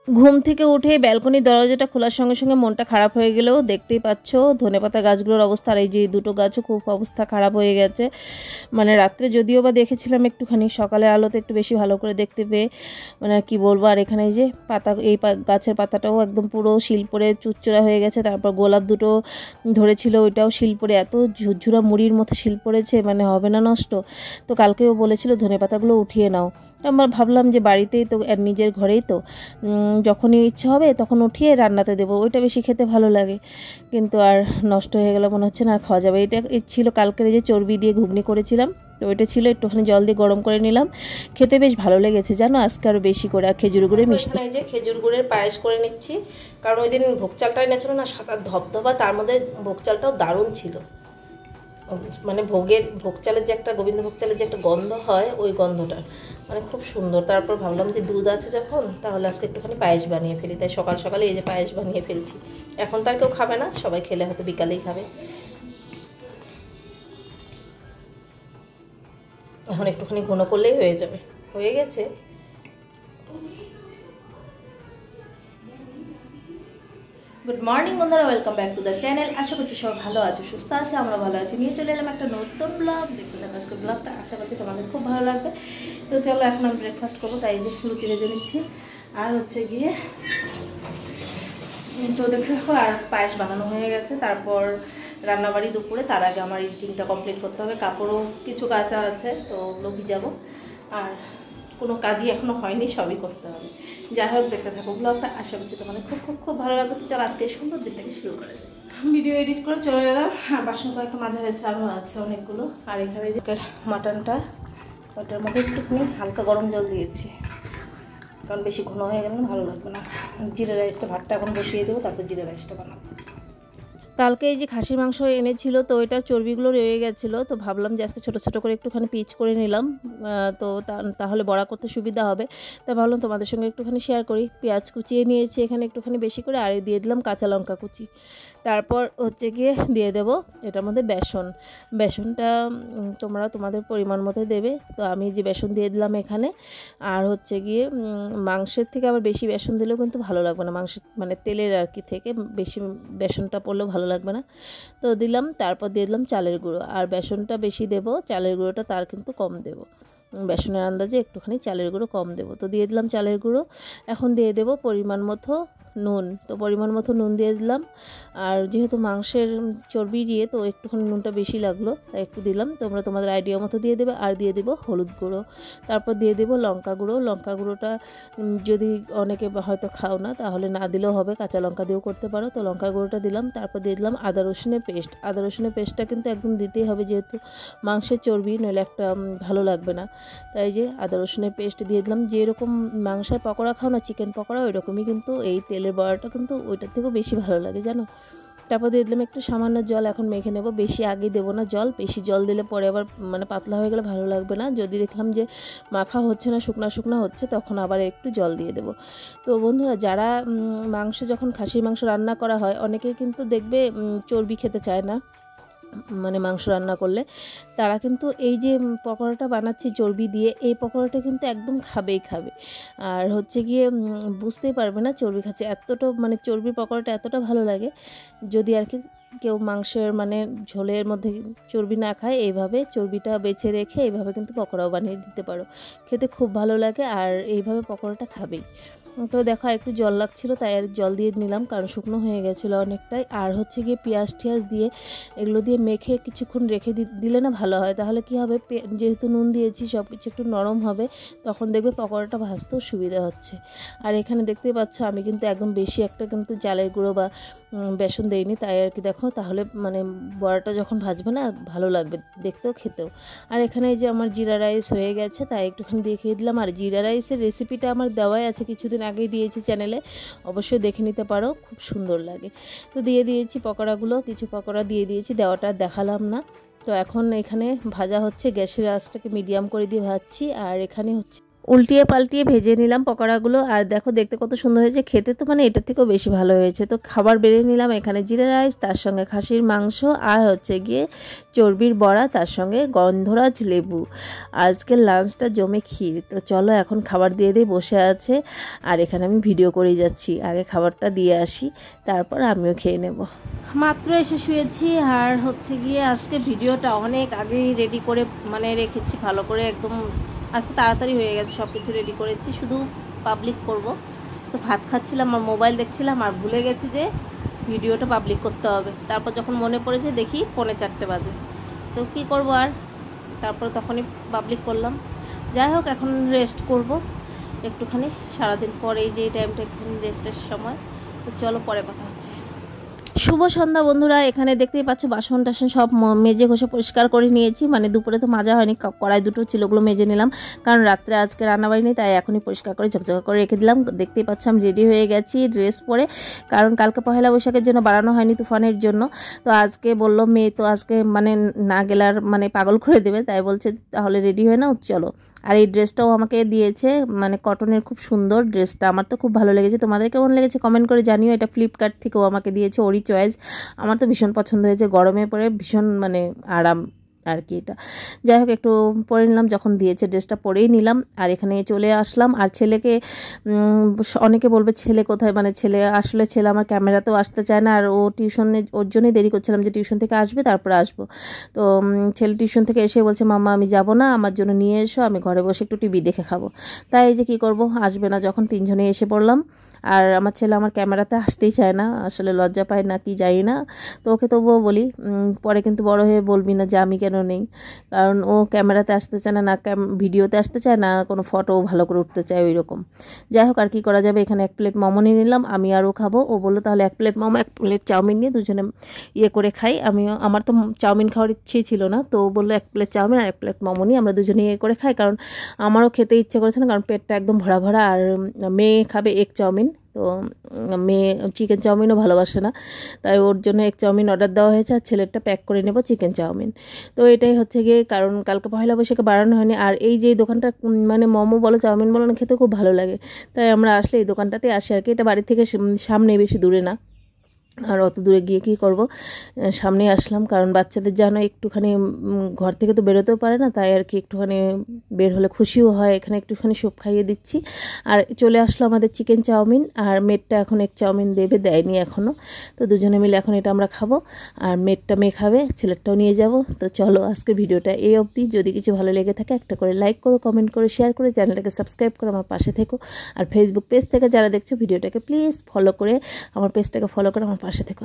ঘুম থেকে উঠে ব্যালকনির দরজাটা খোলার সঙ্গে সঙ্গে মনটা খারাপ হয়ে গেলেও দেখতেই পাচ্ছ ধনেপাতা গাছগুলোর অবস্থা, আর এই যে দুটো গাছও খুব অবস্থা খারাপ হয়ে গেছে। মানে রাত্রে যদিও বা দেখেছিলাম একটুখানি, সকালের আলোতে একটু বেশি ভালো করে দেখতে পেয়ে মানে আর কি বলবো। আর এখানে এই যে পাতা, এই গাছের পাতাটাও একদম পুরো শিল পড়ে চুরচুরা হয়ে গেছে। তারপর গোলাপ দুটো ধরেছিল, ওইটাও শিল পড়ে এত ঝুরঝুরা মুড়ির মতো শিল পড়েছে, মানে হবে না নষ্ট। তো কালকেও বলেছিল ধনেপাতাগুলো উঠিয়ে নাও। আমরা ভাবলাম যে বাড়িতেই তো, নিজের ঘরেই তো, যখনই ইচ্ছা হবে তখন উঠিয়ে রান্নাতে দেবো, ওইটা বেশি খেতে ভালো লাগে। কিন্তু আর নষ্ট হয়ে গেল মনে হচ্ছে না আর খাওয়া যাবে। এটা ছিল কালকের যে চর্বি দিয়ে ঘুগনি করেছিলাম, তো ওইটা ছিল, একটুখানি জল দিয়ে গরম করে নিলাম, খেতে বেশ ভালো লেগেছে জানো আজকে আরও বেশি করে। আর খেজুর গুড়ের মিষ্টি, এই যে খেজুর গুড়ের পায়েস করে নিচ্ছি, কারণ ওই দিন ভোগ চালটা এনেছিল না সাদা ধবধবা, তার মধ্যে ভোগ চালটাও দারুণ ছিল। মানে ভোগ চালের যে একটা, গোবিন্দ ভোগ চালের যে একটা গন্ধ হয়, ওই গন্ধটা মানে খুব সুন্দর। তারপর ভাবলাম যে দুধ আছে যখন, তাহলে আজকে একটুখানি পায়েস বানিয়ে ফেলি, তাই সকাল সকালে এই যে পায়েস বানিয়ে ফেলছি। এখন তার কেউ খাবে না, সবাই খেলে হয়তো বিকালেই খাবে। এখন একটুখানি ঘন করলেই হয়ে যাবে, হয়ে গেছে। গুড মর্নিং বন্ধুরা, welcome back to the channel. আশা করছি সবাই ভালো আছো, সুস্থ আছে, আমরা ভালো আছি। নিয়ে চলে এলাম একটা নতুন ব্লগ, দেখতে থাকো আজকে ব্লগটা, আশা করছি তোমাদের খুব ভালো লাগবে। তো চলো এখন আমি ব্রেকফাস্ট করবো, তাই যে লুচি ভেজে নিচ্ছি, আর হচ্ছে গিয়ে তো দেখতে থাকো। আর পায়েস বানানো হয়ে গেছে, তারপর রান্নাবাড়ি দুপুরে, তার আগে আমার এডিটিংটা কমপ্লিট করতে হবে। কাপড়ও কিছু কাচা আছে, তো ওগুলো ভিজাবো। আর কোনো কাজই এখনও হয়নি, সবই করতে হবে। যাই হোক দেখতে থাকো ব্লগটা, আশা করছি তোমাদের খুব খুব খুব ভালো লাগবে। তো চলো আজকে সুন্দর দিনটাকে শুরু করে দেবো। ভিডিও এডিট করে চলে এলাম। হ্যাঁ, বাসন কয়েকটা মাজা হয়েছে, আরও আছে অনেকগুলো। আর এখানে যে মাটনটা, ওটার মধ্যে একটুখানি হালকা গরম জল দিয়েছি, কারণ বেশি ঘন হয়ে গেলে ভালো লাগবে না। জিরা রাইসটা, ভাতটা এখন বসিয়ে দেবো, তারপর জিরা রাইসটা বানাবো। কালকে এই যে খাসির মাংস এনেছিল, তো ওইটার চর্বিগুলো রয়ে গেছিলো, তো ভাবলাম যে আজকে ছোটো ছোটো করে একটুখানি পিচ করে নিলাম, তো তাহলে বড়া করতে সুবিধা হবে। তাই ভাবলাম তোমাদের সঙ্গে একটুখানি শেয়ার করি। পেঁয়াজ কুচিয়ে নিয়েছি এখানে একটুখানি বেশি করে, আর দিয়ে দিলাম কাঁচা লঙ্কা কুচি। তারপর হচ্ছে গিয়ে দিয়ে দেবো এটার মধ্যে বেসনটা তোমরা তোমাদের পরিমাণ মতো দেবে। তো আমি যে বেসন দিয়ে দিলাম এখানে। আর হচ্ছে গিয়ে মাংসের থেকে আবার বেশি বেসন দিলেও কিন্তু ভালো লাগবে না, মাংসের মানে তেলের আর কি থেকে বেশি বেসনটা পড়লেও ভালো লাগবে না। তো দিলাম, তারপর দিয়ে দিলাম চালের গুঁড়ো। আর বেসনটা বেশি দেবো, চালের গুঁড়োটা তার কিন্তু কম দেবো। বেসনের আন্দাজে একটুখানি চালের গুঁড়ো কম দেবো। তো দিয়ে দিলাম চালের গুঁড়ো। এখন দিয়ে দেবো পরিমাণ মতো নুন। তো পরিমাণ মতো নুন দিয়ে দিলাম। আর যেহেতু মাংসের চর্বি দিয়ে, তো একটুখানি নুনটা বেশি লাগলো, তাই একটু দিলাম। তোমরা তোমাদের আইডিয়া মতো দিয়ে দেবে। আর দিয়ে দেবো হলুদ গুঁড়ো, তারপর দিয়ে দেবো লঙ্কা গুঁড়োটা যদি অনেকে হয়তো খাও না, তাহলে না দিলেও হবে, কাঁচা লঙ্কা দিয়েও করতে পারো। তো লঙ্কা গুঁড়োটা দিলাম। তারপর দিয়ে দিলাম আদা রসুনের পেস্টটা কিন্তু একদম দিতেই হবে, যেহেতু মাংসের চর্বি, নইলে একটা ভালো লাগবে না। তাই যে আদা রসুনের পেস্ট দিয়ে দিলাম। যেরকম মাংসের পকোড়া খাও না, চিকেন পকোড়া, ওই রকমই কিন্তু এই তেলের বড়াটা কিন্তু ওইটার থেকেও বেশি ভালো লাগে জানো। তারপর দিয়ে দিলাম একটু সামান্য জল, এখন মেখে নেব। বেশি আগে দেবো না জল, বেশি জল দিলে পরে আবার মানে পাতলা হয়ে গেলে ভালো লাগবে না। যদি দেখলাম যে মাখা হচ্ছে না, শুকনা হচ্ছে, তখন আবার একটু জল দিয়ে দেবো। তো বন্ধুরা, যারা যখন খাসির মাংস রান্না করা হয়, অনেকেই কিন্তু দেখবে চর্বি খেতে চায় না, মানে মাংস রান্না করলে। তারা কিন্তু এই যে পকোড়াটা বানাচ্ছি চর্বি দিয়ে, এই পকোড়াটা কিন্তু একদম খাবে। আর হচ্ছে গিয়ে বুঝতেই পারবে না চর্বি খাচ্ছে, এতটা মানে চর্বির পকোড়াটা এতটা ভালো লাগে। যদি আর কি কেউ মাংসের মানে ঝোলের মধ্যে চর্বি না খায়, এইভাবে চর্বিটা বেছে রেখে এইভাবে কিন্তু পকোড়াও বানিয়ে দিতে পারো, খেতে খুব ভালো লাগে। আর এইভাবে পকোড়াটা খাবেই। তো দেখো আর একটু জল লাগছিলো, তাই আর জল দিয়ে নিলাম, কারণ শুকনো হয়ে গেছিলো অনেকটাই। আর হচ্ছে গিয়ে পেঁয়াজ দিয়ে এগুলো দিয়ে মেখে কিছুক্ষণ রেখে দিলে না ভালো হয়। তাহলে কি হবে, যেহেতু নুন দিয়েছি, সব কিছু একটু নরম হবে, তখন দেখবে পকোড়াটা ভাজতেও সুবিধা হচ্ছে। আর এখানে দেখতেই পাচ্ছ আমি কিন্তু একদম বেশি একটা কিন্তু চালের গুঁড়ো বা বেসন দেইনি, তাই আর কি দেখো, তাহলে মানে বড়াটা যখন ভাজবে না ভালো লাগবে দেখতেও, খেতেও। আর এখানে এই যে আমার জিরা রাইস হয়ে গেছে, তাই একটুখানি দেখিয়ে দিলাম। আর জিরা রাইসের রেসিপিটা আমার দেওয়াই আছে, কিছুদিন আগেই দিয়েছি চ্যানেলে, অবশ্যই দেখে নিতে পারো, খুব সুন্দর লাগে। তো দিয়ে দিয়েছি পকোড়াগুলো, কিছু পকোড়া দিয়ে দিয়েছি, দেওয়াটা দেখালাম না। তো এখন এখানে ভাজা হচ্ছে, গ্যাসের আঁচটাকে মিডিয়াম করে দিয়ে ভাজছি। আর এখানে হচ্ছে উল্টিয়ে পাল্টিয়ে ভেজে নিলাম পকোড়াগুলো। আর দেখো দেখতে কত সুন্দর হয়েছে, খেতে তো মানে এটার থেকেও বেশি ভালো হয়েছে। তো খাবার বেড়ে নিলাম, এখানে জিরা রাইস, তার সঙ্গে খাসির মাংস, আর হচ্ছে গিয়ে চর্বির বড়া, তার সঙ্গে গন্ধরাজ লেবু। আজকের লাঞ্চটা জমে ক্ষীর। তো চলো এখন খাবার দিয়ে দিয়ে বসে আছে, আর এখানে আমি ভিডিও করেই যাচ্ছি। আগে খাবারটা দিয়ে আসি, তারপর আমিও খেয়ে নেব। মাত্র এসে শুয়েছি, আর হচ্ছে গিয়ে আজকে ভিডিওটা অনেক আগেই রেডি করে মানে রেখেছি ভালো করে, একদম আজকে তাড়াতাড়ি হয়ে গেছে, সব কিছু রেডি করেছি, শুধু পাবলিক করব। তো ভাত খাচ্ছিলাম আর মোবাইল দেখছিলাম, আর ভুলে গেছি যে ভিডিওটা পাবলিক করতে হবে। তারপর যখন মনে পড়েছে দেখি 3:45 বাজে, তো কি করব আর, তারপর তখনই পাবলিক করলাম। যাই হোক, এখন রেস্ট করব একটুখানি, সারাদিন পরে এই যে এই টাইমটা একটুখানি রেস্টের সময়। তো চলো পরে কথা হচ্ছে। শুভ সন্ধ্যা বন্ধুরা। এখানে দেখতেই পাচ্ছ বাসন টাসন সব মেজে ঘষে পরিষ্কার করে নিয়েছি, মানে দুপুরে তো মাজা হয়নি, কড়াই দুটো ছিল, ওগুলো মেজে নিলাম, কারণ রাত্রে আজকে রান্নাবাড়ি নেই, তাই এখনই পরিষ্কার করে ঝকঝকা করে রেখে দিলাম। দেখতেই পাচ্ছ আমি রেডি হয়ে গেছি ড্রেস পরে, কারণ কালকে পহেলা বৈশাখের জন্য বাড়ানো হয়নি তুফানের জন্য। তো আজকে বললো মেয়ে তো আজকে মানে না গেলার মানে পাগল করে দেবে, তাই বলছে তাহলে রেডি হয়ে নাও চলো। আর এই ড্রেসটাও আমাকে দিয়েছে, মানে কটনের, খুব সুন্দর ড্রেসটা, আমার তো খুব ভালো লেগেছে। তোমাদের কেমন লেগেছে কমেন্ট করে জানিও। এটা ফ্লিপকার্ট থেকেও আমাকে দিয়েছে, ওরই চয়েস। আমার তো ভীষণ পছন্দ হয়েছে, গরমে পরে ভীষণ মানে আরাম আর কি এটা। যাই হোক একটু পরে নিলাম, যখন দিয়েছে ড্রেসটা পরেই নিলাম। আর এখানে চলে আসলাম। আর ছেলেকে অনেকে বলবে ছেলে কোথায়, মানে ছেলে আসলে ছেলে আমার ক্যামেরাতেও আসতে চায় না, আর ও টিউশনে, ওর জন্যই দেরি করছিলাম যে টিউশন থেকে আসবে তারপরে আসবো। তো ছেলে টিউশন থেকে এসে বলছে মাম্মা আমি যাব না, আমার জন্য নিয়ে এসো, আমি ঘরে বসে একটু টিভি দেখে খাবো। তাই এই যে কী করবো, আসবে না যখন, তিনজনে এসে পড়লাম। আর আমার ছেলে আমার ক্যামেরাতে আসতেই চায় না, আসলে লজ্জা পায় না কি জানি না। তো ওকে তবুও বলি, পরে কিন্তু বড় হয়ে বলবি না যে আমি কেন নেই, কারণ ও ক্যামেরাতে আসতে চায় না, না ভিডিওতে আসতে চায় না, কোনো ফটো ভালো করে উঠতে চায় ওই রকম। যাই হোক আর কি করা যাবে। এখানে 1 প্লেট মোমো নিয়ে নিলাম, আমি আরও খাবো। ও বললো তাহলে 1 প্লেট মোমো 1 প্লেট চাউমিন নিয়ে দুজনে ইয়ে করে খাই। আমার তো চাউমিন খাওয়ার ইচ্ছেই ছিল না, তো ও বললো 1 প্লেট চাউমিন আর 1 প্লেট মোমো নিয়ে আমরা দুজনে ইয়ে করে খাই, কারণ আমারও খেতে ইচ্ছে করেছে না, কারণ পেটটা একদম ভরা ভরা। আর মেয়ে খাবে এগ চাউমিন, তো মেয়ে চিকেন চাউমিনও ভালোবাসে না, তাই ওর জন্য এগ চাউমিন অর্ডার দেওয়া হয়েছে, আর ছেলেরটা প্যাক করে নেব চিকেন চাউমিন। তো এটাই হচ্ছে গিয়ে, কারণ কালকে পয়লা বৈশাখে বাড়ানো হয়নি। আর এই যে দোকানটা মানে মোমো বলো চাউমিন বলো না, খেতে খুব ভালো লাগে, তাই আমরা আসলে এই দোকানটাতে আসি আর কি। এটা বাড়ি থেকে সামনে, বেশি দূরে না, আর অত দূরে গিয়ে কী করব, সামনে আসলাম, কারণ বাচ্চাদের যেন একটুখানি ঘর থেকে তো বেরোতেও পারে না, তাই আর কি একটুখানি বের হলে খুশিও হয়। এখানে একটুখানি স্যুপ খাইয়ে দিচ্ছি। আর চলে আসলো আমাদের চিকেন চাউমিন, আর মেয়েটা এখন এক চাউমিন দেবে, দেয়নি এখনও। তো দুজনে মিলে এখন এটা আমরা খাবো, আর মেয়েটা মেয়ে খাবে, ছেলেরটাও নিয়ে যাব। তো চলো আজকে ভিডিওটা এই অবধি। যদি কিছু ভালো লেগে থাকে একটা করে লাইক করো, কমেন্ট করে শেয়ার করে চ্যানেলটাকে সাবস্ক্রাইব করে আমার পাশে থেকো। আর ফেসবুক পেজ থেকে যারা দেখছো ভিডিওটাকে প্লিজ ফলো করে, আমার পেজটাকে ফলো করে আমার পাশে থেকো।